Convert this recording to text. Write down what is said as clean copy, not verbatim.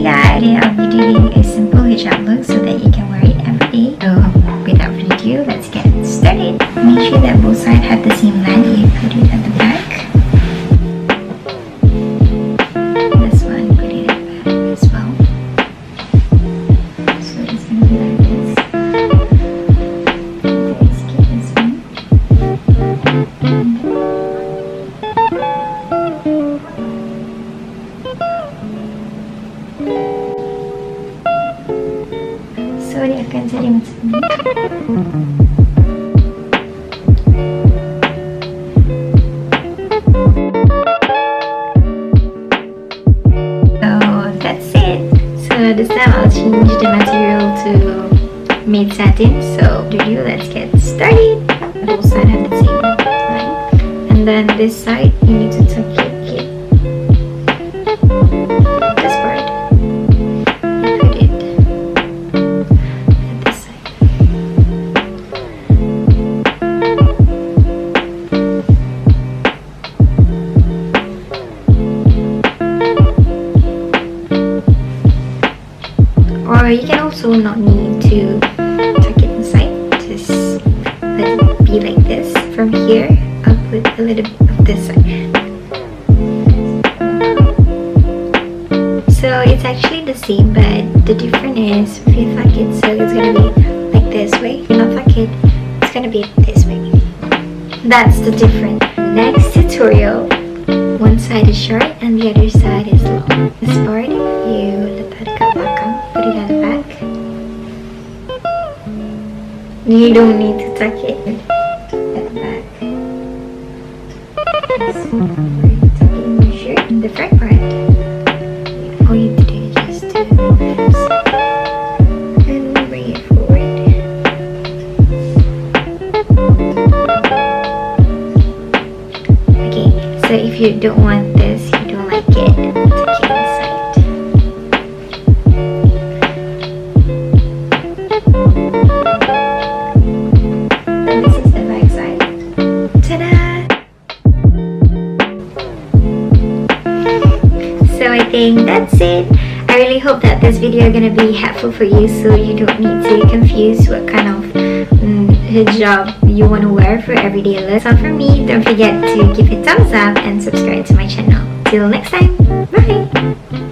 Hey guys, today I'll be doing a simple hijab look so that you can wear it every day. So without further ado, let's get started. Make sure that both sides have the same length. You put it at the back. This one, put it at the back as well. So it's gonna be like this. Let's get this one. So dia akan jadi macam ni. So that's it. So this time I'll change the material to matte satin. So let's get started. Both sides have the same length, and then this side you need to tuck it. This part. Or you can also not need to tuck it inside, just let it be like this. From here, I'll put a little bit of this side. So it's actually the same, but the difference is if you tuck it, so it's gonna be like this way. If you not tuck it, it's gonna be this way. That's the difference. Next tutorial, one side is short and the other side is long. This part, you letak ke belakang, put it at the back. You don't need to tuck it at the back. So, tuck it in your shirt. In the front part, all you have to do is just do this and bring it forward. Okay, so if you don't want this, you don't like it, tuck it inside. Then this is the back side. Ta-da! So I think that's it. I really hope that this video is gonna be helpful for you, so you don't need to confuse what kind of hijab you want to wear for everyday look. So for me, don't forget to give it a thumbs up and subscribe to my channel. Till next time, bye!